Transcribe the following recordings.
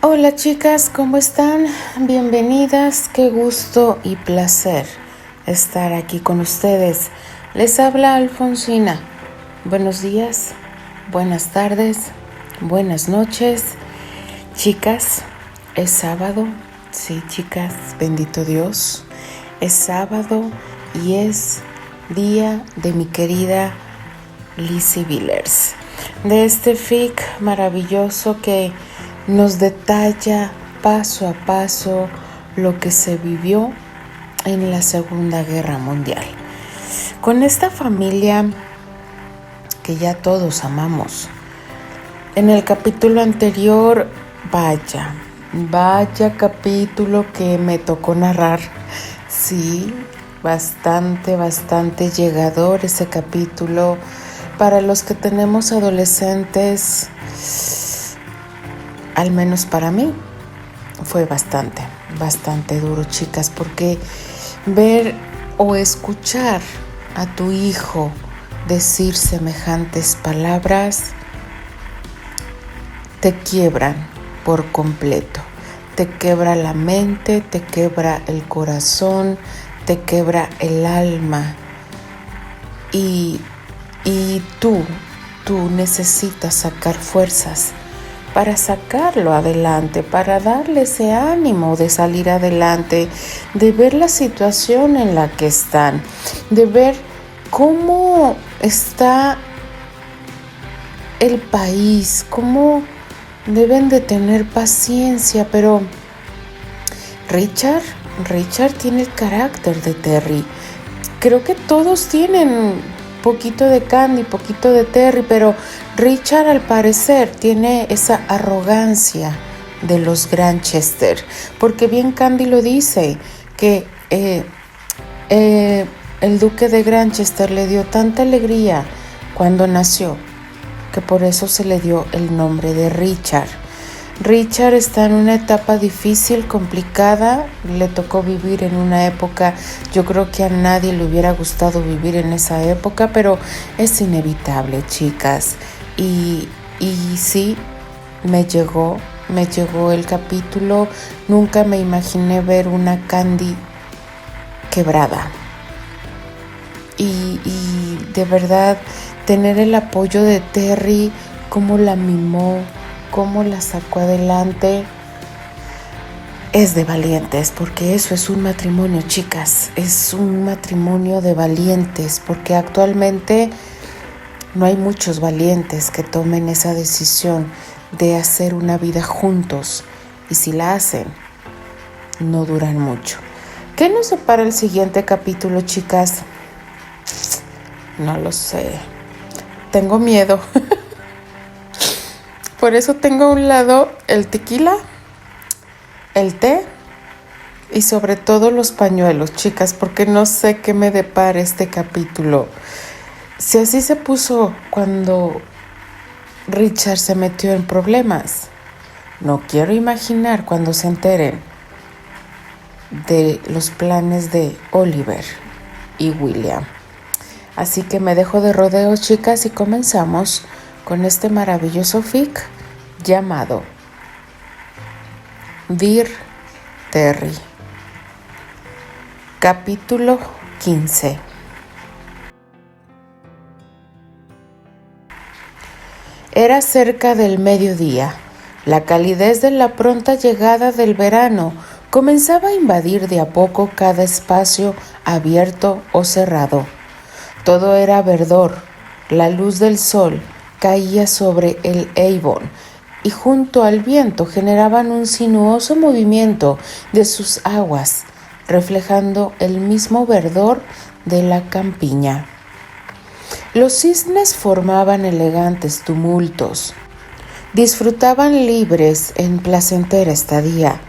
Hola chicas, ¿cómo están? Bienvenidas, qué gusto y placer estar aquí con ustedes. Les habla Alfonsina. Buenos días, buenas tardes, buenas noches. Chicas, es sábado. Sí, chicas, bendito Dios. Es sábado y es día de mi querida Lizzie Villers. De este fic maravilloso que nos detalla paso a paso lo que se vivió en la Segunda Guerra Mundial. Con esta familia que ya todos amamos. En el capítulo anterior, vaya capítulo que me tocó narrar. Sí, bastante llegador ese capítulo. Para los que tenemos adolescentes, al menos para mí, fue bastante duro, chicas, porque ver o escuchar a tu hijo decir semejantes palabras te quiebran por completo. Te quebra la mente, te quebra el corazón, te quebra el alma. Y tú necesitas sacar fuerzas para sacarlo adelante, para darle ese ánimo de salir adelante, de ver la situación en la que están, de ver cómo está el país, cómo deben de tener paciencia, pero Richard tiene el carácter de Terry. Creo que todos tienen poquito de Candy, poquito de Terry, pero Richard al parecer tiene esa arrogancia de los Granchester, porque bien Candy lo dice, que el duque de Granchester le dio tanta alegría cuando nació, que por eso se le dio el nombre de Richard. Richard está en una etapa difícil, complicada, le tocó vivir en una época, yo creo que a nadie le hubiera gustado vivir en esa época, pero es inevitable, chicas. Y sí, me llegó el capítulo, nunca me imaginé ver una Candy quebrada. Y de verdad, tener el apoyo de Terry, cómo la mimó, cómo la sacó adelante, es de valientes, porque eso es un matrimonio, chicas, es un matrimonio de valientes, porque actualmente no hay muchos valientes que tomen esa decisión de hacer una vida juntos, y si la hacen, no duran mucho. ¿Qué nos separa el siguiente capítulo, chicas? No lo sé, tengo miedo. Por eso tengo a un lado el tequila, el té y sobre todo los pañuelos, chicas, porque no sé qué me depara este capítulo. Si así se puso cuando Richard se metió en problemas, no quiero imaginar cuando se enteren de los planes de Oliver y William. Así que me dejo de rodeos, chicas, y comenzamos con este maravilloso fic llamado Dear Terry. Capítulo 15. Era cerca del mediodía. La calidez de la pronta llegada del verano comenzaba a invadir de a poco cada espacio abierto o cerrado. Todo era verdor. La luz del sol caía sobre el Avon y junto al viento generaban un sinuoso movimiento de sus aguas, reflejando el mismo verdor de la campiña. Los cisnes formaban elegantes tumultos. Disfrutaban libres en placentera estadía.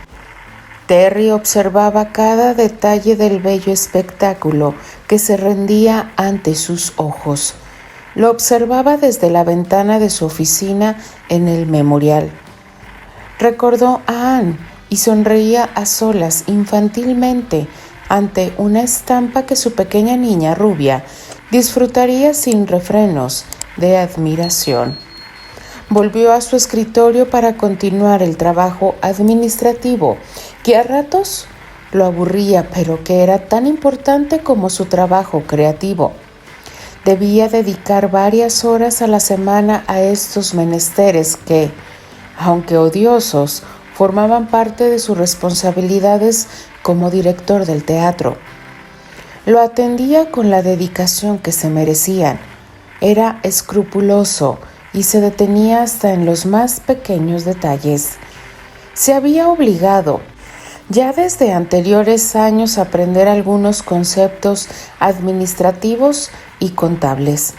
Terry observaba cada detalle del bello espectáculo que se rendía ante sus ojos. Lo observaba desde la ventana de su oficina en el Memorial. Recordó a Anne y sonreía a solas infantilmente ante una estampa que su pequeña niña rubia disfrutaría sin refrenos de admiración. Volvió a su escritorio para continuar el trabajo administrativo, que a ratos lo aburría, pero que era tan importante como su trabajo creativo. Debía dedicar varias horas a la semana a estos menesteres que, aunque odiosos, formaban parte de sus responsabilidades como director del teatro. Lo atendía con la dedicación que se merecían. Era escrupuloso y se detenía hasta en los más pequeños detalles. Se había obligado, ya desde anteriores años, a aprender algunos conceptos administrativos y contables.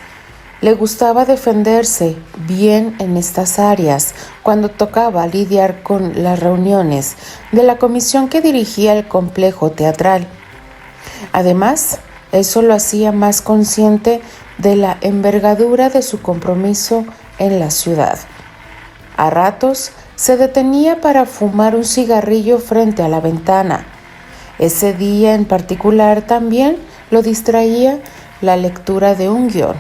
Le gustaba defenderse bien en estas áreas cuando tocaba lidiar con las reuniones de la comisión que dirigía el complejo teatral. Además, eso lo hacía más consciente de la envergadura de su compromiso en la ciudad. A ratos se detenía para fumar un cigarrillo frente a la ventana. Ese día en particular también lo distraía la lectura de un guión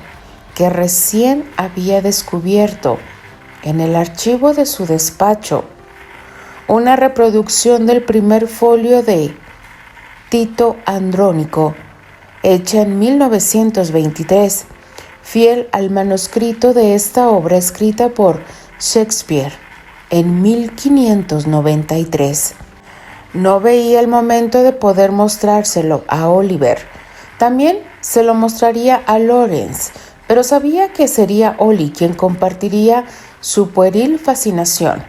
que recién había descubierto en el archivo de su despacho, una reproducción del primer folio de Tito Andrónico, hecha en 1923, fiel al manuscrito de esta obra escrita por Shakespeare en 1593. No veía el momento de poder mostrárselo a Oliver. También se lo mostraría a Lawrence, pero sabía que sería Ollie quien compartiría su pueril fascinación.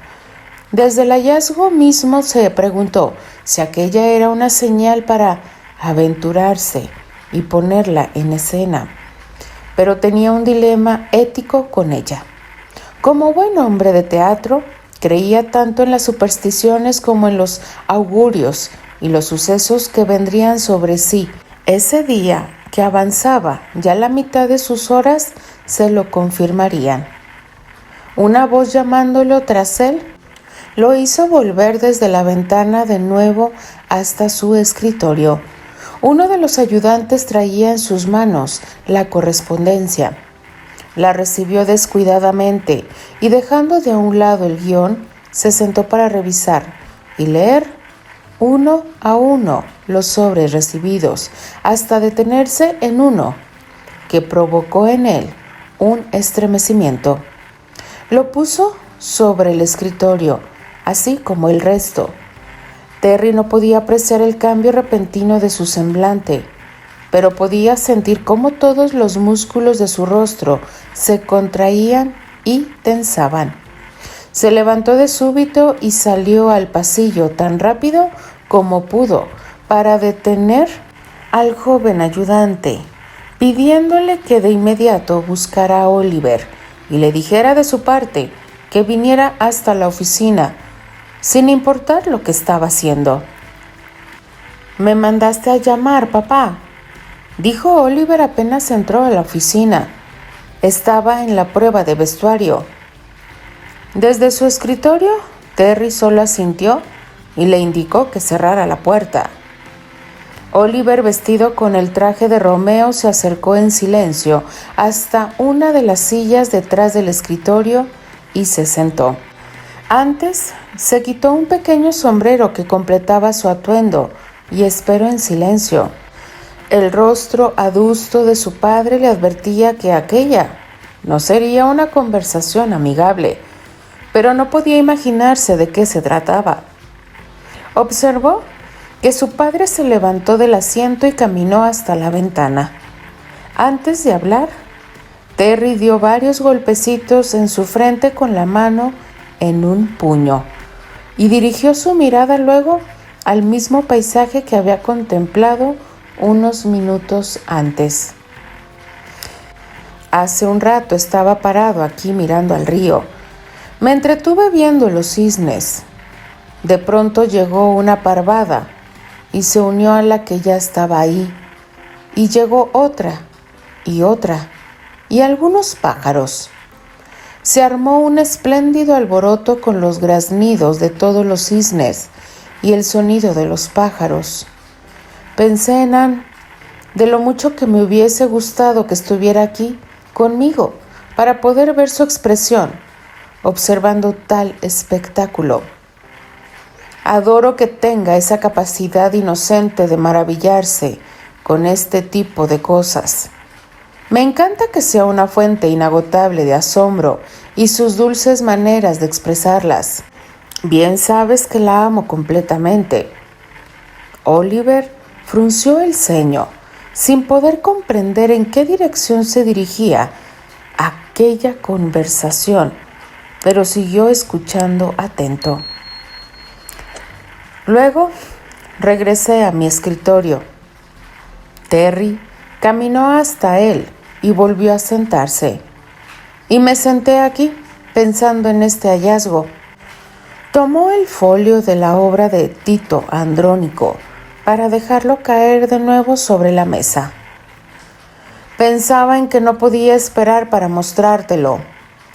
Desde el hallazgo mismo se preguntó si aquella era una señal para aventurarse y ponerla en escena, pero tenía un dilema ético con ella. Como buen hombre de teatro, creía tanto en las supersticiones como en los augurios y los sucesos que vendrían sobre sí. Ese día que avanzaba ya la mitad de sus horas se lo confirmarían. Una voz llamándolo tras él lo hizo volver desde la ventana de nuevo hasta su escritorio. Uno de los ayudantes traía en sus manos la correspondencia. La recibió descuidadamente y, dejando de un lado el guión, se sentó para revisar y leer uno a uno los sobres recibidos, hasta detenerse en uno que provocó en él un estremecimiento. Lo puso sobre el escritorio, así como el resto. Terry no podía apreciar el cambio repentino de su semblante, pero podía sentir cómo todos los músculos de su rostro se contraían y tensaban. Se levantó de súbito y salió al pasillo tan rápido como pudo para detener al joven ayudante, pidiéndole que de inmediato buscara a Oliver y le dijera de su parte que viniera hasta la oficina, sin importar lo que estaba haciendo. «Me mandaste a llamar, papá», dijo Oliver apenas entró a la oficina. Estaba en la prueba de vestuario. Desde su escritorio, Terry solo asintió y le indicó que cerrara la puerta. Oliver, vestido con el traje de Romeo, se acercó en silencio hasta una de las sillas detrás del escritorio y se sentó. Antes, se quitó un pequeño sombrero que completaba su atuendo y esperó en silencio. El rostro adusto de su padre le advertía que aquella no sería una conversación amigable, pero no podía imaginarse de qué se trataba. Observó que su padre se levantó del asiento y caminó hasta la ventana. Antes de hablar, Terry dio varios golpecitos en su frente con la mano en un puño y dirigió su mirada luego al mismo paisaje que había contemplado unos minutos antes. Hace un rato estaba parado aquí mirando al río. Me entretuve viendo los cisnes. De pronto llegó una parvada y se unió a la que ya estaba ahí. Y llegó otra y otra y algunos pájaros. Se armó un espléndido alboroto con los graznidos de todos los cisnes y el sonido de los pájaros. Pensé en Anne, de lo mucho que me hubiese gustado que estuviera aquí conmigo para poder ver su expresión, observando tal espectáculo. Adoro que tenga esa capacidad inocente de maravillarse con este tipo de cosas. Me encanta que sea una fuente inagotable de asombro y sus dulces maneras de expresarlas. Bien sabes que la amo completamente. Oliver frunció el ceño, sin poder comprender en qué dirección se dirigía aquella conversación, pero siguió escuchando atento. Luego regresé a mi escritorio. Terry caminó hasta él y volvió a sentarse. Y me senté aquí, pensando en este hallazgo. Tomó el folio de la obra de Tito Andrónico para dejarlo caer de nuevo sobre la mesa. Pensaba en que no podía esperar para mostrártelo,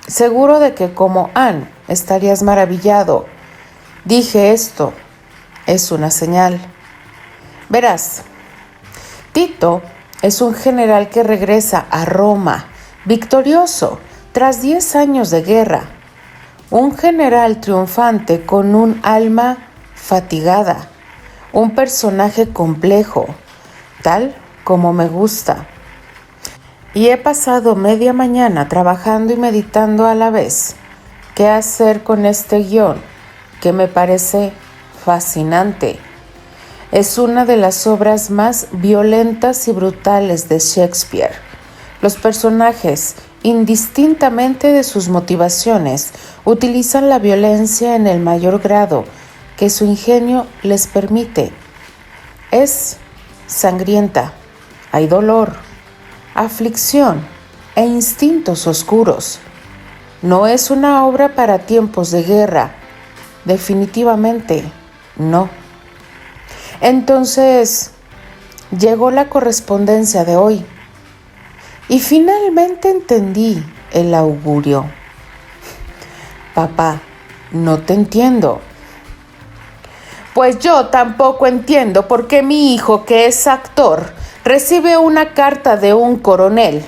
seguro de que como Anne estarías maravillado. Dije esto, es una señal. Verás, Tito es un general que regresa a Roma, victorioso, tras 10 años de guerra. Un general triunfante con un alma fatigada. Un personaje complejo, tal como me gusta. Y he pasado media mañana trabajando y meditando a la vez qué hacer con este guión, que me parece fascinante. Es una de las obras más violentas y brutales de Shakespeare. Los personajes, indistintamente de sus motivaciones, utilizan la violencia en el mayor grado que su ingenio les permite. Es sangrienta, hay dolor, aflicción e instintos oscuros. No es una obra para tiempos de guerra, definitivamente no. Entonces, llegó la correspondencia de hoy y finalmente entendí el augurio. Papá, no te entiendo. Pues yo tampoco entiendo por qué mi hijo, que es actor, recibe una carta de un coronel,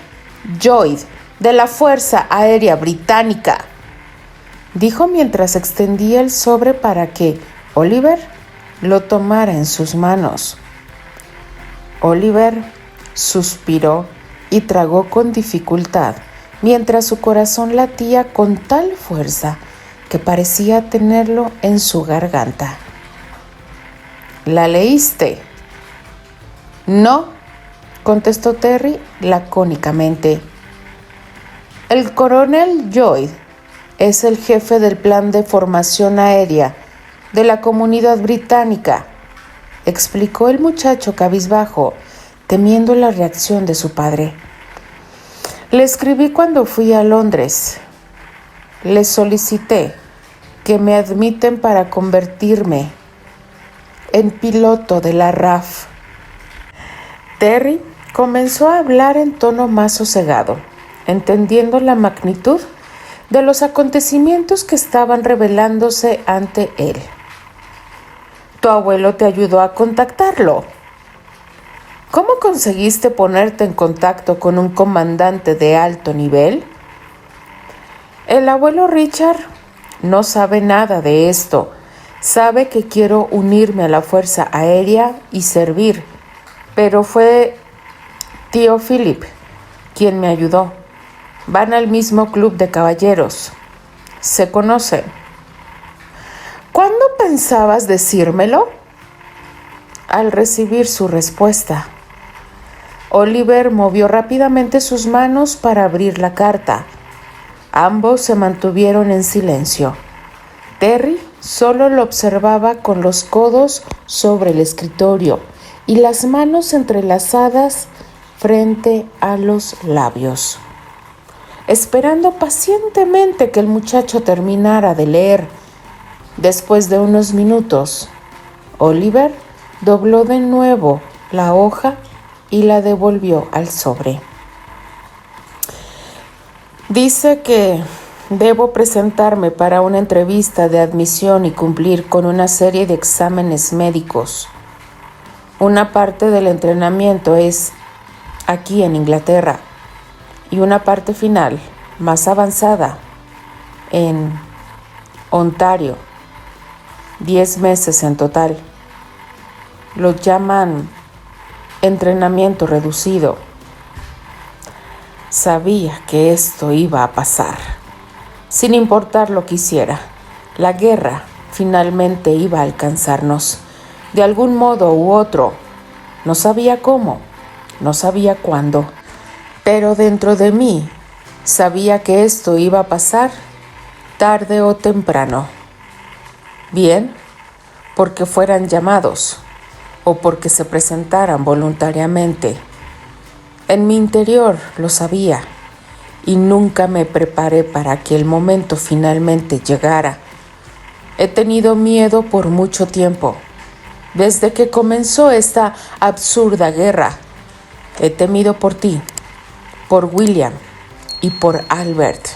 Lloyd, de la Fuerza Aérea Británica, dijo mientras extendía el sobre para que Oliver lo tomara en sus manos. Oliver suspiró y tragó con dificultad, mientras su corazón latía con tal fuerza que parecía tenerlo en su garganta. ¿La leíste? No, contestó Terry lacónicamente. El coronel Lloyd es el jefe del plan de formación aérea de la comunidad británica, explicó el muchacho cabizbajo, temiendo la reacción de su padre. Le escribí cuando fui a Londres. Le solicité que me admiten para convertirme en piloto de la RAF. Terry comenzó a hablar en tono más sosegado, entendiendo la magnitud de los acontecimientos que estaban revelándose ante él. Tu abuelo te ayudó a contactarlo. ¿Cómo conseguiste ponerte en contacto con un comandante de alto nivel? El abuelo Richard no sabe nada de esto. Sabe que quiero unirme a la Fuerza Aérea y servir, pero fue tío Philip quien me ayudó. Van al mismo club de caballeros. Se conocen. ¿Cuándo pensabas decírmelo? Al recibir su respuesta. Oliver movió rápidamente sus manos para abrir la carta. Ambos se mantuvieron en silencio. Terry solo lo observaba con los codos sobre el escritorio y las manos entrelazadas frente a los labios, esperando pacientemente que el muchacho terminara de leer. Después de unos minutos, Oliver dobló de nuevo la hoja y la devolvió al sobre. Dice que debo presentarme para una entrevista de admisión y cumplir con una serie de exámenes médicos. Una parte del entrenamiento es aquí en Inglaterra y una parte final, más avanzada, en Ontario, 10 meses en total. Lo llaman entrenamiento reducido. Sabía que esto iba a pasar, sin importar lo que hiciera. La guerra finalmente iba a alcanzarnos, de algún modo u otro. No sabía cómo, no sabía cuándo, pero dentro de mí sabía que esto iba a pasar tarde o temprano. Bien, porque fueran llamados o porque se presentaran voluntariamente. En mi interior lo sabía y nunca me preparé para que el momento finalmente llegara. He tenido miedo por mucho tiempo. Desde que comenzó esta absurda guerra, he temido por ti, por William y por Albert.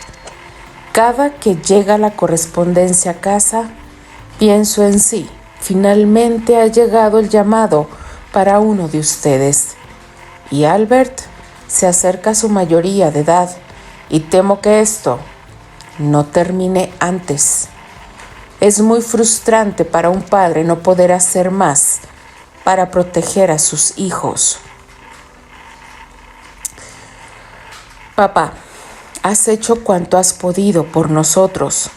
Cada que llega la correspondencia a casa, pienso en sí. Finalmente ha llegado el llamado para uno de ustedes. Y Albert se acerca a su mayoría de edad y temo que esto no termine antes. Es muy frustrante para un padre no poder hacer más para proteger a sus hijos. Papá, has hecho cuanto has podido por nosotros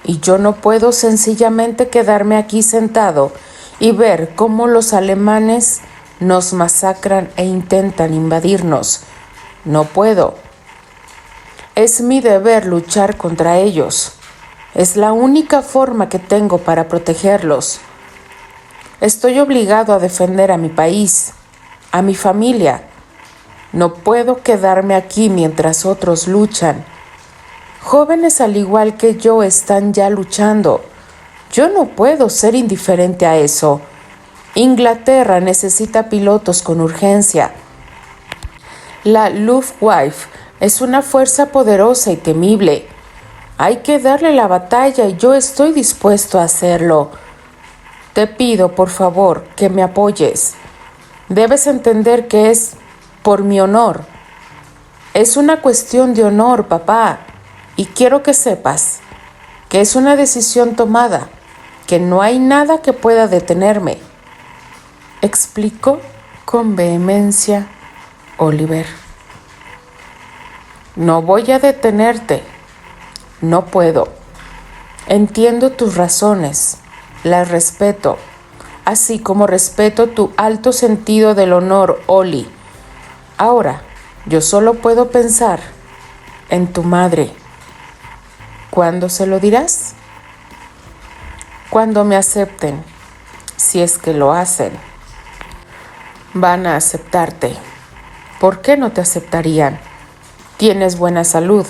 y yo no puedo sencillamente quedarme aquí sentado y ver cómo los alemanes nos masacran e intentan invadirnos. No puedo. Es mi deber luchar contra ellos. Es la única forma que tengo para protegerlos. Estoy obligado a defender a mi país, a mi familia. No puedo quedarme aquí mientras otros luchan. Jóvenes al igual que yo están ya luchando. Yo no puedo ser indiferente a eso. Inglaterra necesita pilotos con urgencia. La Luftwaffe es una fuerza poderosa y temible. Hay que darle la batalla y yo estoy dispuesto a hacerlo. Te pido, por favor, que me apoyes. Debes entender que es por mi honor. Es una cuestión de honor, papá. Y quiero que sepas que es una decisión tomada, que no hay nada que pueda detenerme. Explicó con vehemencia Oliver. No voy a detenerte. No puedo. Entiendo tus razones, las respeto, así como respeto tu alto sentido del honor, Oli. Ahora, yo solo puedo pensar en tu madre. ¿Cuándo se lo dirás? Cuando me acepten, si es que lo hacen. Van a aceptarte. ¿Por qué no te aceptarían? Tienes buena salud,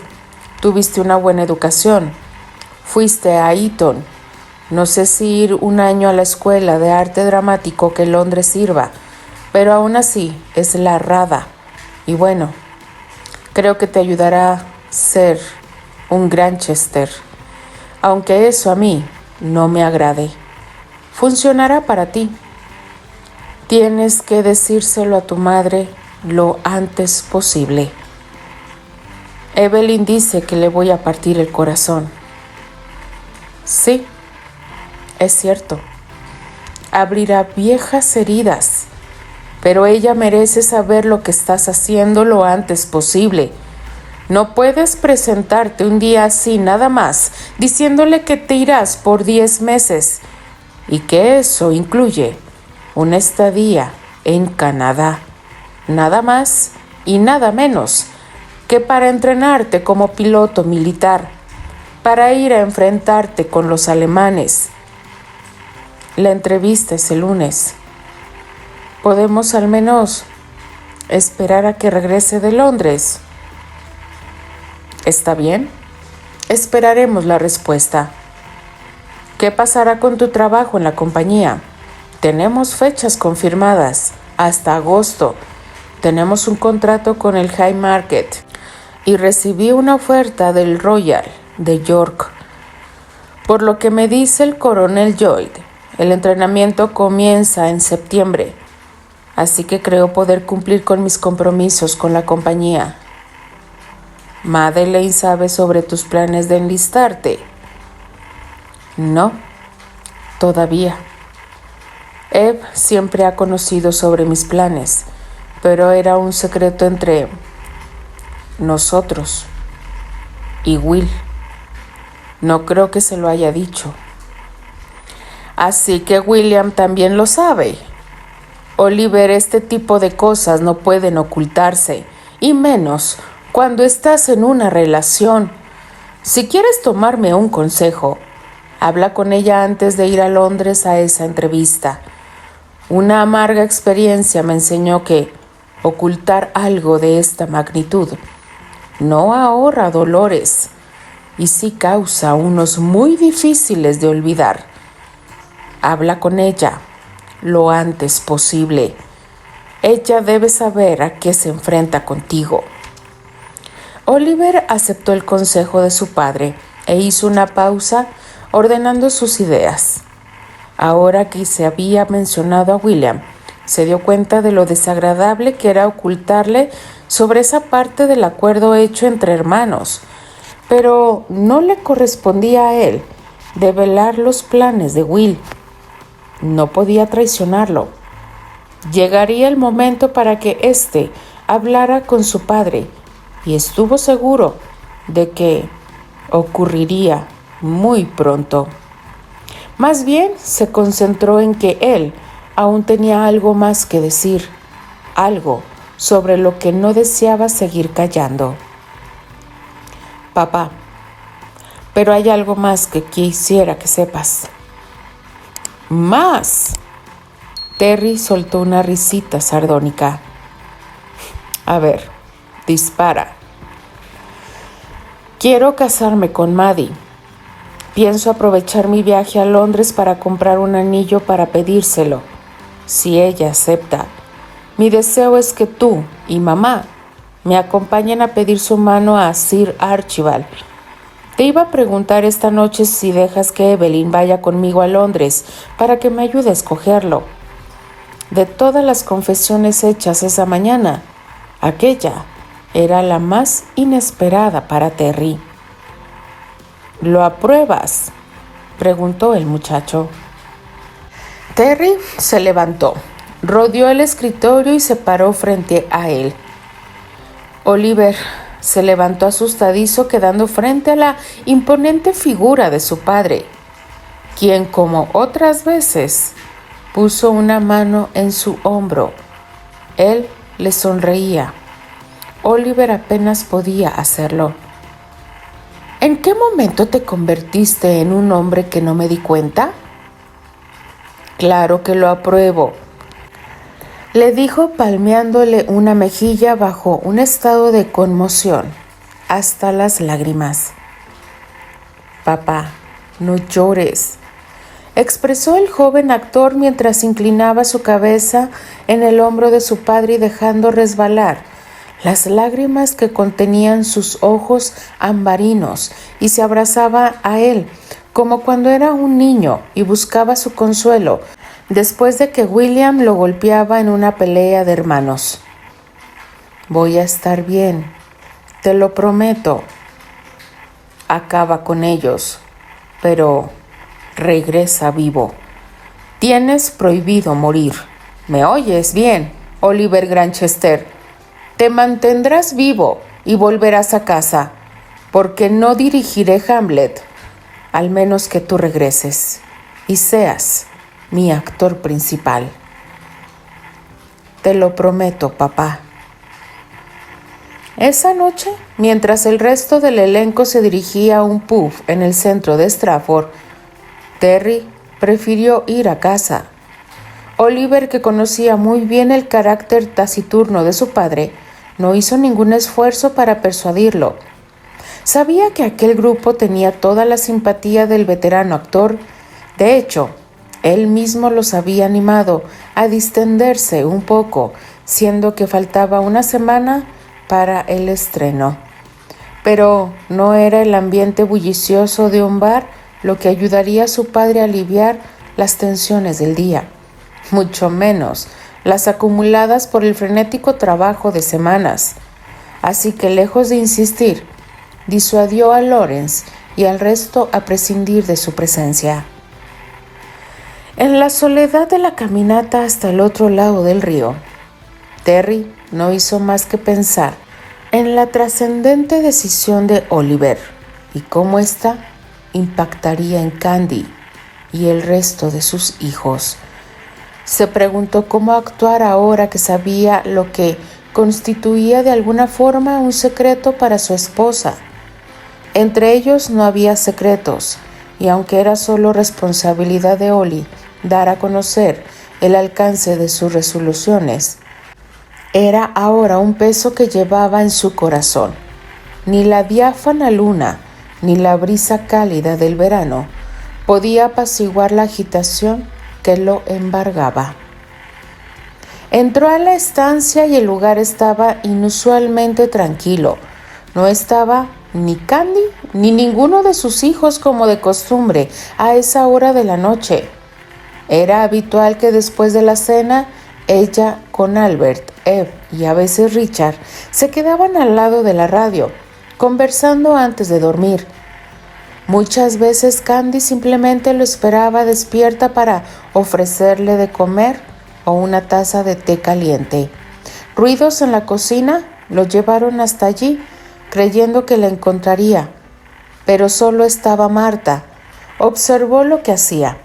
tuviste una buena educación, fuiste a Eton. No sé si ir un año a la escuela de arte dramático que Londres sirva, pero aún así es la RADA. Y bueno, creo que te ayudará a ser un Granchester, aunque eso a mí no me agrade. Funcionará para ti. Tienes que decírselo a tu madre lo antes posible. Evelyn dice que le voy a partir el corazón. Sí, es cierto. Abrirá viejas heridas, pero ella merece saber lo que estás haciendo lo antes posible. No puedes presentarte un día así nada más, diciéndole que te irás por 10 meses y que eso incluye una estadía en Canadá. Nada más y nada menos que para entrenarte como piloto militar, para ir a enfrentarte con los alemanes. La entrevista es el lunes. Podemos al menos esperar a que regrese de Londres. ¿Está bien? Esperaremos la respuesta. ¿Qué pasará con tu trabajo en la compañía? Tenemos fechas confirmadas hasta agosto. Tenemos un contrato con el High Market y recibí una oferta del Royal de York. Por lo que me dice el coronel Lloyd, el entrenamiento comienza en septiembre, así que creo poder cumplir con mis compromisos con la compañía. ¿Madeleine sabe sobre tus planes de enlistarte? No, todavía. Eve siempre ha conocido sobre mis planes, pero era un secreto entre nosotros y Will. No creo que se lo haya dicho. Así que William también lo sabe. Oliver, este tipo de cosas no pueden ocultarse, y menos cuando estás en una relación. Si quieres tomarme un consejo, habla con ella antes de ir a Londres a esa entrevista. Una amarga experiencia me enseñó que ocultar algo de esta magnitud no ahorra dolores y sí causa unos muy difíciles de olvidar. Habla con ella lo antes posible. Ella debe saber a qué se enfrenta contigo. Oliver aceptó el consejo de su padre e hizo una pausa ordenando sus ideas. Ahora que se había mencionado a William, se dio cuenta de lo desagradable que era ocultarle sobre esa parte del acuerdo hecho entre hermanos, pero no le correspondía a él develar los planes de Will. No podía traicionarlo. Llegaría el momento para que éste hablara con su padre, y estuvo seguro de que ocurriría muy pronto. Más bien se concentró en que él aún tenía algo más que decir, algo sobre lo que no deseaba seguir callando. Papá, pero hay algo más que quisiera que sepas. ¿Más? Terry soltó una risita sardónica. A ver, dispara. Quiero casarme con Maddie. Pienso aprovechar mi viaje a Londres para comprar un anillo para pedírselo, si ella acepta. Mi deseo es que tú y mamá me acompañen a pedir su mano a Sir Archibald. Te iba a preguntar esta noche si dejas que Evelyn vaya conmigo a Londres para que me ayude a escogerlo. De todas las confesiones hechas esa mañana, aquella era la más inesperada para Terry. ¿Lo apruebas?, preguntó el muchacho. Terry se levantó, rodeó el escritorio y se paró frente a él. Oliver se levantó asustadizo, quedando frente a la imponente figura de su padre, quien, como otras veces, puso una mano en su hombro. Él le sonreía. Oliver apenas podía hacerlo. ¿En qué momento te convertiste en un hombre que no me di cuenta? Claro que lo apruebo, le dijo palmeándole una mejilla bajo un estado de conmoción, hasta las lágrimas. Papá, no llores, expresó el joven actor mientras inclinaba su cabeza en el hombro de su padre y dejando resbalar las lágrimas que contenían sus ojos ambarinos, y se abrazaba a él como cuando era un niño y buscaba su consuelo después de que William lo golpeaba en una pelea de hermanos. Voy a estar bien, te lo prometo. Acaba con ellos, pero regresa vivo. Tienes prohibido morir. ¿Me oyes bien, Oliver Granchester? Te mantendrás vivo y volverás a casa, porque no dirigiré Hamlet, al menos que tú regreses y seas mi actor principal. Te lo prometo, papá. Esa noche, mientras el resto del elenco se dirigía a un pub en el centro de Stratford, Terry prefirió ir a casa. Oliver, que conocía muy bien el carácter taciturno de su padre, no hizo ningún esfuerzo para persuadirlo. Sabía que aquel grupo tenía toda la simpatía del veterano actor. De hecho, él mismo los había animado a distenderse un poco, siendo que faltaba una semana para el estreno. Pero no era el ambiente bullicioso de un bar lo que ayudaría a su padre a aliviar las tensiones del día, mucho menos las acumuladas por el frenético trabajo de semanas. Así que, lejos de insistir, disuadió a Lawrence y al resto a prescindir de su presencia. En la soledad de la caminata hasta el otro lado del río, Terry no hizo más que pensar en la trascendente decisión de Oliver y cómo ésta impactaría en Candy y el resto de sus hijos. Se preguntó cómo actuar ahora que sabía lo que constituía de alguna forma un secreto para su esposa. Entre ellos no había secretos, y aunque era solo responsabilidad de Ollie dar a conocer el alcance de sus resoluciones, era ahora un peso que llevaba en su corazón. Ni la diáfana luna, ni la brisa cálida del verano podía apaciguar la agitación que lo embargaba. Entró a la estancia y el lugar estaba inusualmente tranquilo. No estaba ni Candy ni ninguno de sus hijos como de costumbre a esa hora de la noche. Era habitual que después de la cena, ella con Albert, Eve y a veces Richard se quedaban al lado de la radio, conversando antes de dormir. Muchas veces Candy simplemente lo esperaba despierta para ofrecerle de comer o una taza de té caliente. Ruidos en la cocina lo llevaron hasta allí, creyendo que la encontraría, pero solo estaba Marta. Observó lo que hacía.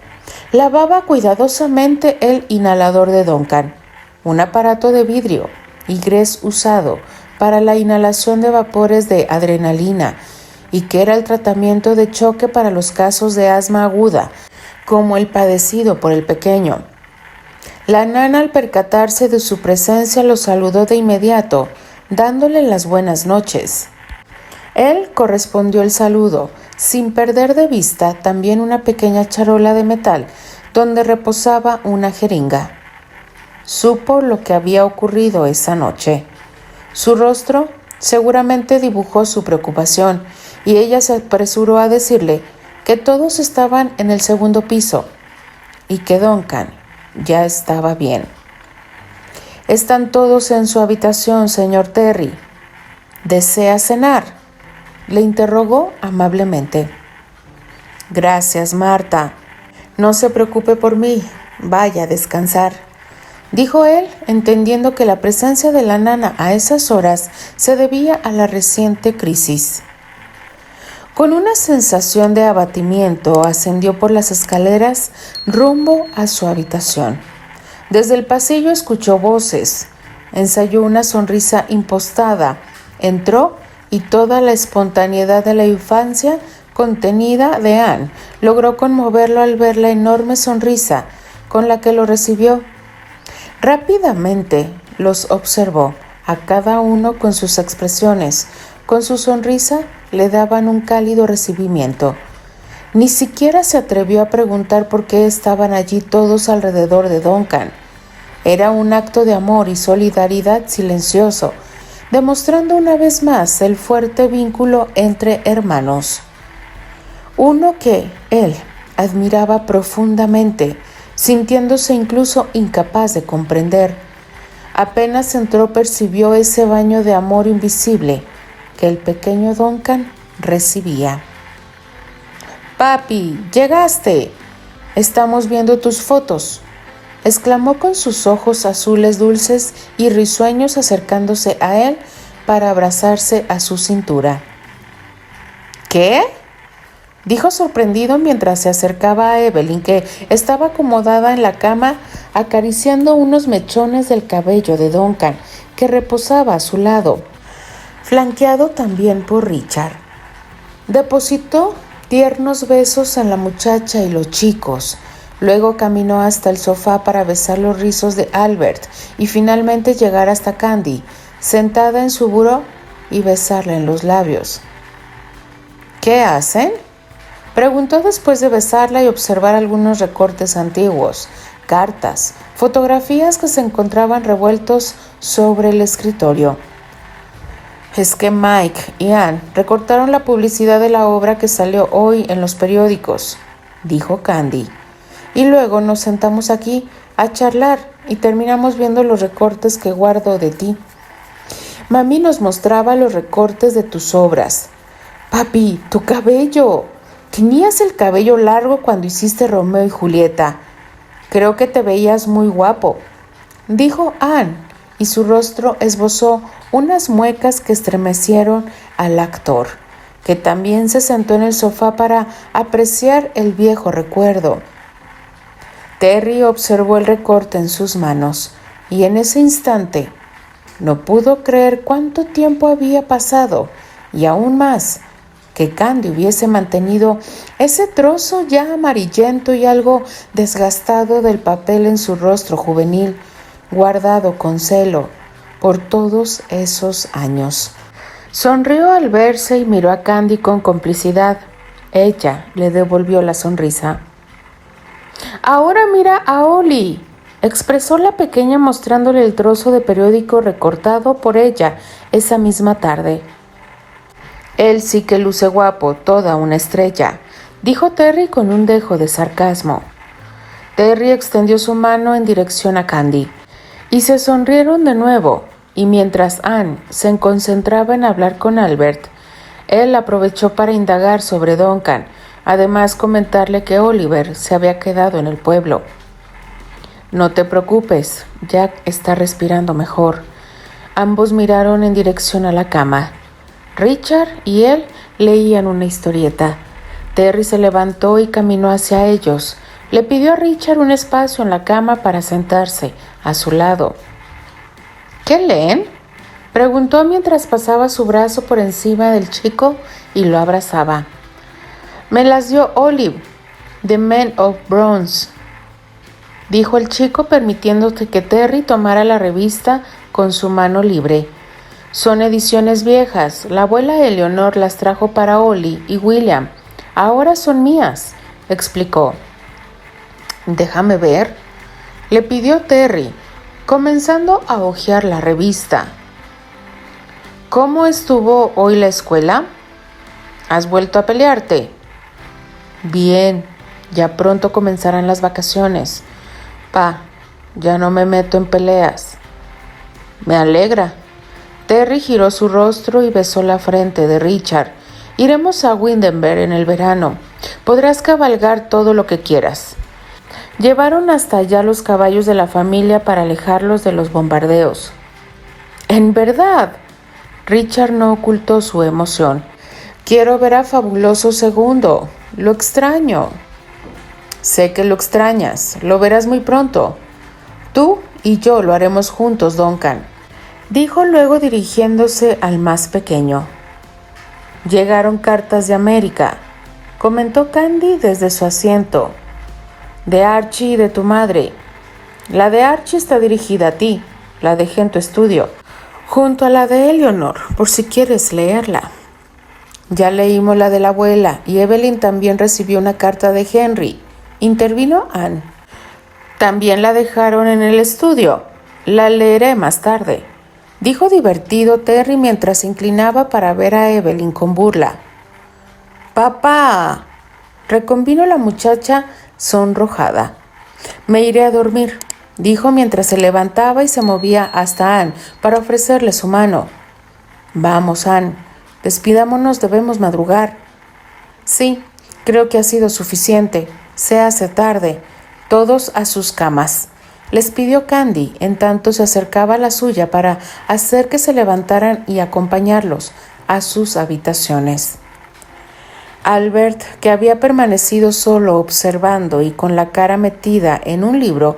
Lavaba cuidadosamente el inhalador de Duncan, un aparato de vidrio y grés usado para la inhalación de vapores de adrenalina y que era el tratamiento de choque para los casos de asma aguda, como el padecido por el pequeño. La nana, al percatarse de su presencia, lo saludó de inmediato, dándole las buenas noches. Él correspondió el saludo, sin perder de vista también una pequeña charola de metal donde reposaba una jeringa. Supo lo que había ocurrido esa noche. Su rostro seguramente dibujó su preocupación y ella se apresuró a decirle que todos estaban en el segundo piso y que Duncan ya estaba bien. «Están todos en su habitación, señor Terry. ¿Desea cenar?», le interrogó amablemente. «Gracias, Marta. No se preocupe por mí. Vaya a descansar», dijo él, entendiendo que la presencia de la nana a esas horas se debía a la reciente crisis. Con una sensación de abatimiento ascendió por las escaleras rumbo a su habitación. Desde el pasillo escuchó voces, ensayó una sonrisa impostada, entró y toda la espontaneidad de la infancia contenida de Anne logró conmoverlo al ver la enorme sonrisa con la que lo recibió. Rápidamente los observó, a cada uno con sus expresiones. Con su sonrisa le daban un cálido recibimiento. Ni siquiera se atrevió a preguntar por qué estaban allí todos alrededor de Duncan. Era un acto de amor y solidaridad silencioso, demostrando una vez más el fuerte vínculo entre hermanos. Uno que él admiraba profundamente, sintiéndose incluso incapaz de comprender. Apenas entró, percibió ese baño de amor invisible que el pequeño Duncan recibía. «Papi, llegaste. Estamos viendo tus fotos», exclamó con sus ojos azules dulces y risueños, acercándose a él para abrazarse a su cintura. «¿Qué?», dijo sorprendido mientras se acercaba a Evelyn, que estaba acomodada en la cama acariciando unos mechones del cabello de Duncan que reposaba a su lado, flanqueado también por Richard. Depositó tiernos besos en la muchacha y los chicos. Luego caminó hasta el sofá para besar los rizos de Albert y finalmente llegar hasta Candy, sentada en su buró, y besarla en los labios. «¿Qué hacen?», preguntó después de besarla y observar algunos recortes antiguos, cartas, fotografías que se encontraban revueltos sobre el escritorio. «Es que Mike y Anne recortaron la publicidad de la obra que salió hoy en los periódicos», dijo Candy. «Y luego nos sentamos aquí a charlar y terminamos viendo los recortes que guardo de ti. Mami nos mostraba los recortes de tus obras. Papi, tu cabello. Tenías el cabello largo cuando hiciste Romeo y Julieta. Creo que te veías muy guapo, dijo Anne, y su rostro esbozó unas muecas que estremecieron al actor, que también se sentó en el sofá para apreciar el viejo recuerdo. Terry observó el recorte en sus manos y en ese instante no pudo creer cuánto tiempo había pasado y aún más que Candy hubiese mantenido ese trozo ya amarillento y algo desgastado del papel en su rostro juvenil, guardado con celo por todos esos años. Sonrió al verse y miró a Candy con complicidad. Ella le devolvió la sonrisa. «Ahora mira a Ollie», expresó la pequeña mostrándole el trozo de periódico recortado por ella esa misma tarde. «Él sí que luce guapo, toda una estrella», dijo Terry con un dejo de sarcasmo. Terry extendió su mano en dirección a Candy y se sonrieron de nuevo, y mientras Anne se concentraba en hablar con Albert, él aprovechó para indagar sobre Duncan, además comentarle que Oliver se había quedado en el pueblo. «No te preocupes, Jack está respirando mejor». Ambos miraron en dirección a la cama. Richard y él leían una historieta. Terry se levantó y caminó hacia ellos. Le pidió a Richard un espacio en la cama para sentarse a su lado. «¿Qué leen?», preguntó mientras pasaba su brazo por encima del chico y lo abrazaba. «Me las dio Olive, The Men of Bronze», dijo el chico, permitiendo que Terry tomara la revista con su mano libre. «Son ediciones viejas. La abuela Eleanor las trajo para Ollie y William. Ahora son mías», explicó. «Déjame ver», le pidió Terry, comenzando a hojear la revista. «¿Cómo estuvo hoy la escuela? ¿Has vuelto a pelearte?» «Bien, ya pronto comenzarán las vacaciones. Pa, ya no me meto en peleas». «Me alegra». Terry giró su rostro y besó la frente de Richard. «Iremos a Windenberg en el verano. Podrás cabalgar todo lo que quieras». Llevaron hasta allá los caballos de la familia para alejarlos de los bombardeos. «¿En verdad?». Richard no ocultó su emoción. «Quiero ver a Fabuloso Segundo. Lo extraño». «Sé que lo extrañas. Lo verás muy pronto. Tú y yo lo haremos juntos, Duncan», dijo luego dirigiéndose al más pequeño. «Llegaron cartas de América», comentó Candy desde su asiento. «De Archie y de tu madre. La de Archie está dirigida a ti. La dejé en tu estudio, junto a la de Eleanor, por si quieres leerla». «Ya leímos la de la abuela y Evelyn también recibió una carta de Henry», intervino Anne. «También la dejaron en el estudio. La leeré más tarde», dijo divertido Terry mientras se inclinaba para ver a Evelyn con burla. «Papá», reconvino la muchacha sonrojada. «Me iré a dormir», dijo mientras se levantaba y se movía hasta Anne para ofrecerle su mano. «Vamos, Anne, despidámonos, debemos madrugar». «Sí, creo que ha sido suficiente. Se hace tarde. Todos a sus camas», les pidió Candy, en tanto se acercaba a la suya para hacer que se levantaran y acompañarlos a sus habitaciones. Albert, que había permanecido solo observando y con la cara metida en un libro,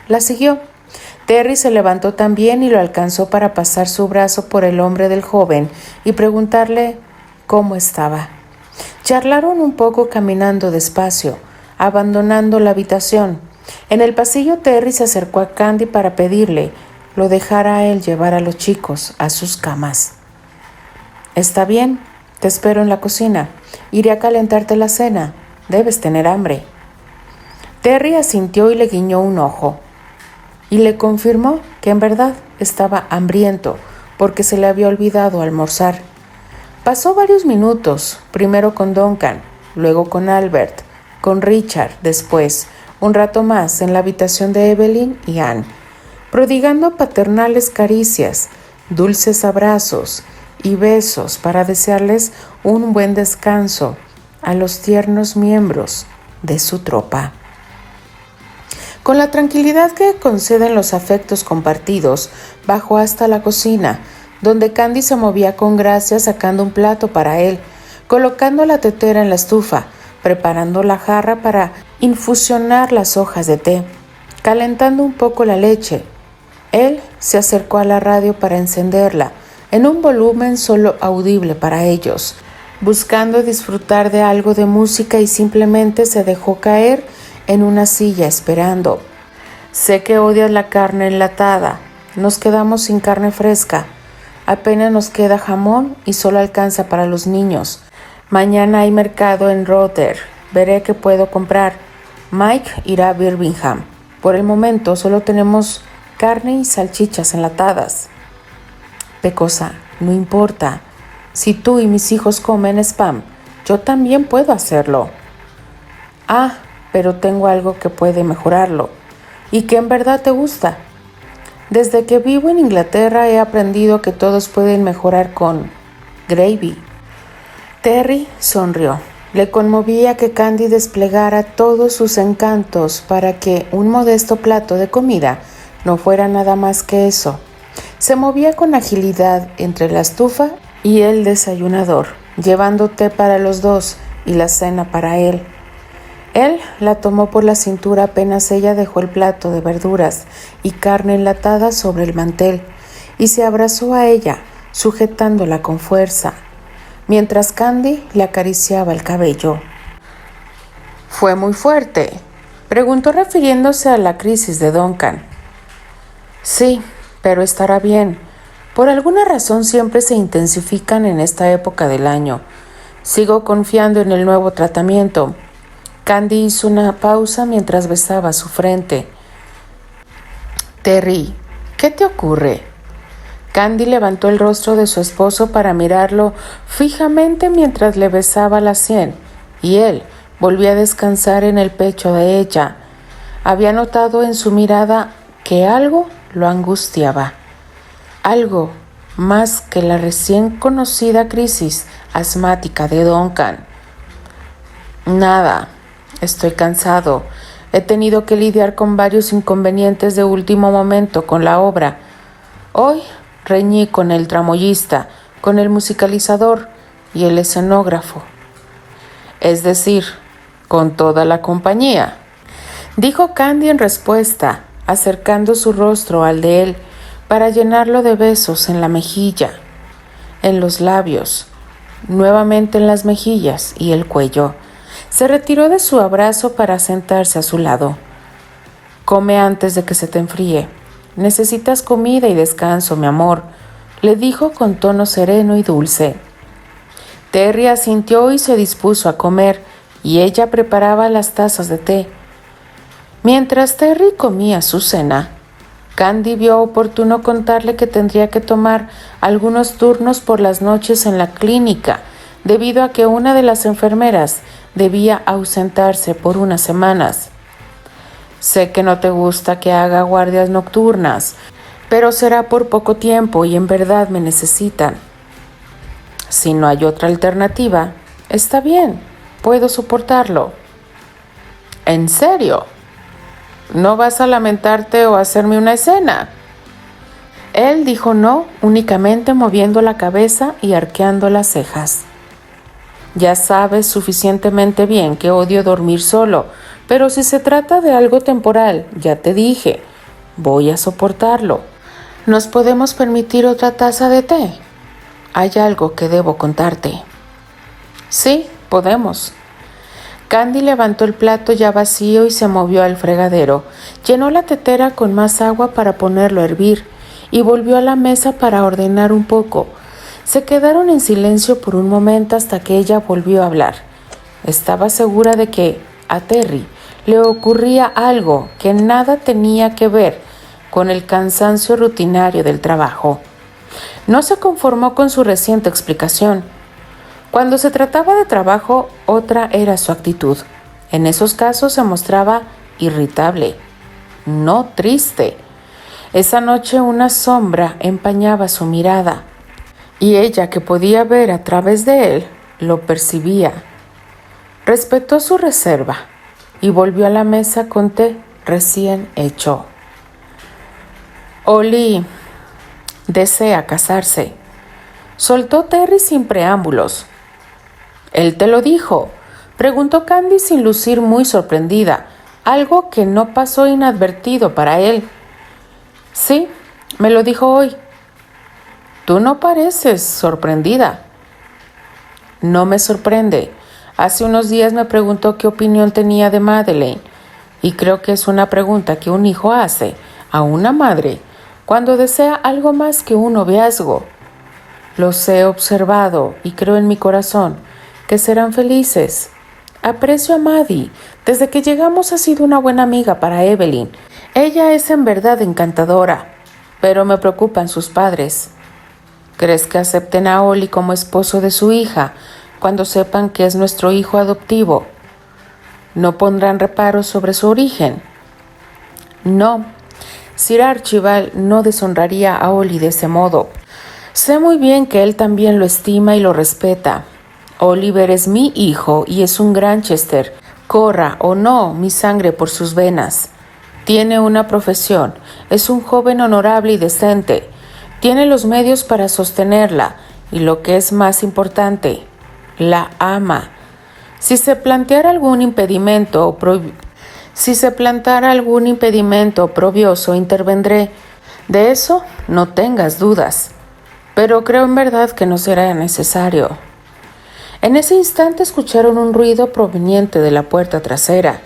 la siguió. Terry se levantó también y lo alcanzó para pasar su brazo por el hombro del joven y preguntarle cómo estaba. Charlaron un poco caminando despacio, abandonando la habitación. En el pasillo Terry se acercó a Candy para pedirle lo dejara a él llevar a los chicos a sus camas. «Está bien, te espero en la cocina. Iré a calentarte la cena. Debes tener hambre». Terry asintió y le guiñó un ojo. Y le confirmó que en verdad estaba hambriento porque se le había olvidado almorzar. Pasó varios minutos, primero con Duncan, luego con Albert, con Richard, después un rato más en la habitación de Evelyn y Anne, prodigando paternales caricias, dulces abrazos y besos para desearles un buen descanso a los tiernos miembros de su tropa. Con la tranquilidad que conceden los afectos compartidos, bajó hasta la cocina, donde Candy se movía con gracia sacando un plato para él, colocando la tetera en la estufa, preparando la jarra para infusionar las hojas de té, calentando un poco la leche. Él se acercó a la radio para encenderla, en un volumen solo audible para ellos, buscando disfrutar de algo de música, y simplemente se dejó caer en una silla esperando. Sé que odias la carne enlatada. Nos quedamos sin carne fresca. Apenas nos queda jamón y solo alcanza para los niños. Mañana hay mercado en Rother. Veré qué puedo comprar. Mike irá a Birmingham. Por el momento solo tenemos carne y salchichas enlatadas. Pecosa, no importa. Si tú y mis hijos comen spam, yo también puedo hacerlo. Ah, pero tengo algo que puede mejorarlo y que en verdad te gusta. Desde que vivo en Inglaterra he aprendido que todos pueden mejorar con gravy. Terry sonrió. Le conmovía que Candy desplegara todos sus encantos para que un modesto plato de comida no fuera nada más que eso. Se movía con agilidad entre la estufa y el desayunador, llevando té para los dos y la cena para él. Él la tomó por la cintura apenas ella dejó el plato de verduras y carne enlatada sobre el mantel y se abrazó a ella, sujetándola con fuerza, mientras Candy le acariciaba el cabello. ¿Fue muy fuerte?, preguntó refiriéndose a la crisis de Duncan. Sí, pero estará bien. Por alguna razón siempre se intensifican en esta época del año. Sigo confiando en el nuevo tratamiento. Candy hizo una pausa mientras besaba su frente. Terry, ¿qué te ocurre? Candy levantó el rostro de su esposo para mirarlo fijamente mientras le besaba la sien, y él volvió a descansar en el pecho de ella. Había notado en su mirada que algo lo angustiaba. Algo más que la recién conocida crisis asmática de Duncan. Nada. Estoy cansado. He tenido que lidiar con varios inconvenientes de último momento con la obra. Hoy reñí con el tramoyista, con el musicalizador y el escenógrafo. Es decir, con toda la compañía, dijo Candy en respuesta, acercando su rostro al de él para llenarlo de besos en la mejilla, en los labios, nuevamente en las mejillas y el cuello. Se retiró de su abrazo para sentarse a su lado. Come antes de que se te enfríe. Necesitas comida y descanso, mi amor, le dijo con tono sereno y dulce. Terry asintió y se dispuso a comer, y ella preparaba las tazas de té. Mientras Terry comía su cena, Candy vio oportuno contarle que tendría que tomar algunos turnos por las noches en la clínica, debido a que una de las enfermeras debía ausentarse por unas semanas. Sé que no te gusta que haga guardias nocturnas, pero será por poco tiempo y en verdad me necesitan. Si no hay otra alternativa, está bien, puedo soportarlo. ¿En serio? ¿No vas a lamentarte o hacerme una escena? Él dijo no, únicamente moviendo la cabeza y arqueando las cejas. Ya sabes suficientemente bien que odio dormir solo, pero si se trata de algo temporal, ya te dije, voy a soportarlo. ¿Nos podemos permitir otra taza de té? Hay algo que debo contarte. Sí, podemos. Candy levantó el plato ya vacío y se movió al fregadero. Llenó la tetera con más agua para ponerlo a hervir y volvió a la mesa para ordenar un poco. Se quedaron en silencio por un momento hasta que ella volvió a hablar. Estaba segura de que a Terry le ocurría algo que nada tenía que ver con el cansancio rutinario del trabajo. No se conformó con su reciente explicación. Cuando se trataba de trabajo, otra era su actitud. En esos casos se mostraba irritable, no triste. Esa noche una sombra empañaba su mirada y ella, que podía ver a través de él, lo percibía. Respetó su reserva y volvió a la mesa con té recién hecho. Ollie desea casarse, soltó Terry sin preámbulos. Él te lo dijo, preguntó Candy sin lucir muy sorprendida, algo que no pasó inadvertido para él. Sí, me lo dijo hoy. Tú no pareces sorprendida. No me sorprende. Hace unos días me preguntó qué opinión tenía de Madeleine, y creo que es una pregunta que un hijo hace a una madre cuando desea algo más que un noviazgo. Los he observado y creo en mi corazón que serán felices. Aprecio a Maddie. Desde que llegamos ha sido una buena amiga para Evelyn. Ella es en verdad encantadora, pero me preocupan sus padres. ¿Crees que acepten a Ollie como esposo de su hija cuando sepan que es nuestro hijo adoptivo? ¿No pondrán reparos sobre su origen? No. Sir Archibald no deshonraría a Ollie de ese modo. Sé muy bien que él también lo estima y lo respeta. Oliver es mi hijo y es un Granchester. Corra o no mi sangre por sus venas. Tiene una profesión. Es un joven honorable y decente. Tiene los medios para sostenerla y, lo que es más importante, la ama. Si se planteara algún impedimento probioso, intervendré. De eso no tengas dudas. Pero creo en verdad que no será necesario. En ese instante escucharon un ruido proveniente de la puerta trasera.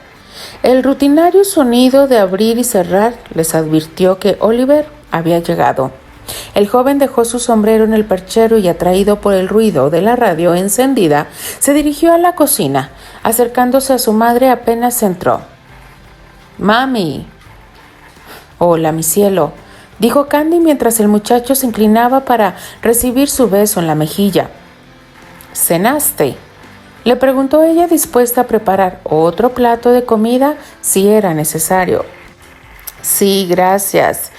El rutinario sonido de abrir y cerrar les advirtió que Oliver había llegado. El joven dejó su sombrero en el perchero y, atraído por el ruido de la radio encendida, se dirigió a la cocina. Acercándose a su madre, apenas entró. «Mami». «Hola, mi cielo», dijo Candy mientras el muchacho se inclinaba para recibir su beso en la mejilla. «¿Cenaste?», le preguntó ella, dispuesta a preparar otro plato de comida si era necesario. «Sí, gracias,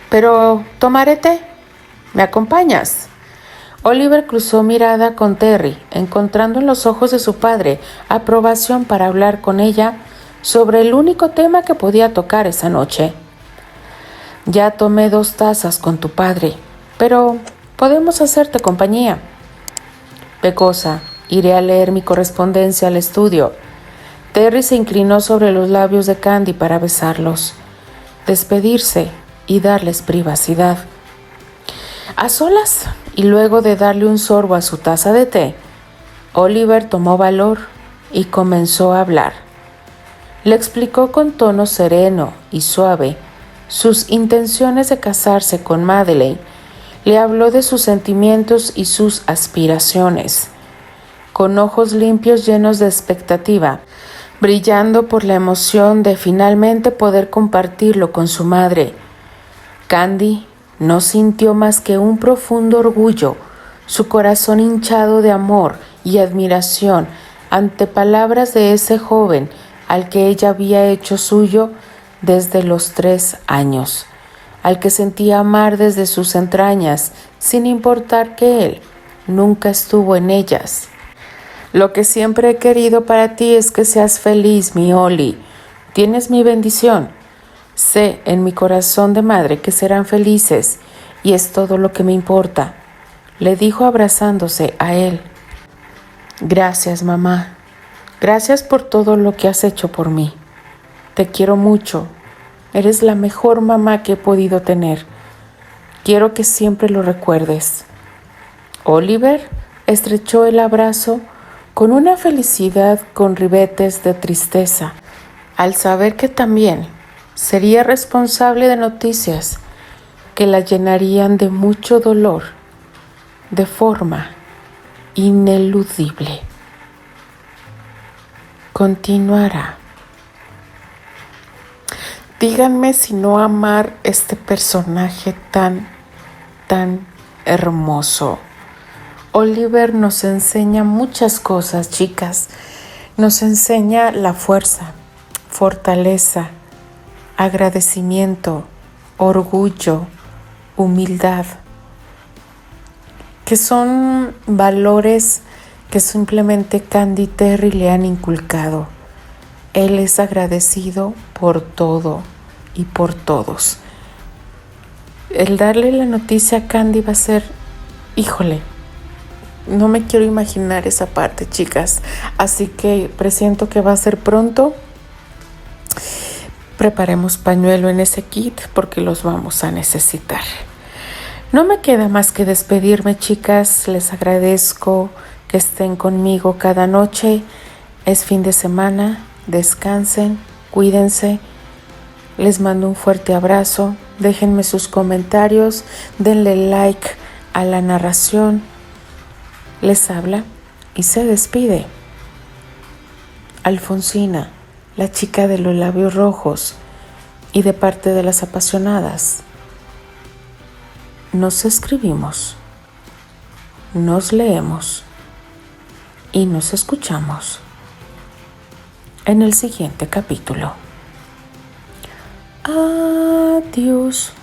pero tomaré té. ¿Me acompañas?». Oliver cruzó mirada con Terry, encontrando en los ojos de su padre aprobación para hablar con ella sobre el único tema que podía tocar esa noche. «Ya tomé 2 tazas con tu padre, pero podemos hacerte compañía». «Pecosa, iré a leer mi correspondencia al estudio». Terry se inclinó sobre los labios de Candy para besarlos, despedirse y darles privacidad. A solas, y luego de darle un sorbo a su taza de té, Oliver tomó valor y comenzó a hablar. Le explicó con tono sereno y suave sus intenciones de casarse con Madeleine. Le habló de sus sentimientos y sus aspiraciones. Con ojos limpios llenos de expectativa, brillando por la emoción de finalmente poder compartirlo con su madre, Candy no sintió más que un profundo orgullo, su corazón hinchado de amor y admiración ante palabras de ese joven al que ella había hecho suyo desde los 3 años, al que sentía amar desde sus entrañas, sin importar que él nunca estuvo en ellas. «Lo que siempre he querido para ti es que seas feliz, mi Ollie. Tienes mi bendición. Sé en mi corazón de madre que serán felices y es todo lo que me importa», le dijo abrazándose a él. «Gracias, mamá. Gracias por todo lo que has hecho por mí. Te quiero mucho. Eres la mejor mamá que he podido tener. Quiero que siempre lo recuerdes». Oliver estrechó el abrazo con una felicidad con ribetes de tristeza, al saber que también sería responsable de noticias que la llenarían de mucho dolor, de forma ineludible. Continuará. Díganme si no amar este personaje tan hermoso. Oliver nos enseña muchas cosas, chicas. Nos enseña la fuerza, fortaleza, agradecimiento, orgullo, humildad. que son valores que simplemente Candy Terry le han inculcado. Él es agradecido por todo y por todos. El darle la noticia a Candy va a ser, híjole, no me quiero imaginar esa parte, chicas. Así que presiento que va a ser pronto. Preparemos pañuelo en ese kit porque los vamos a necesitar. No me queda más que despedirme, chicas. Les agradezco que estén conmigo cada noche. Es fin de semana. Descansen, cuídense. Les mando un fuerte abrazo. Déjenme sus comentarios. Denle like a la narración. Les habla y se despide Alfonsina, la chica de los labios rojos, y de parte de las apasionadas. Nos escribimos, nos leemos y nos escuchamos en el siguiente capítulo. Adiós.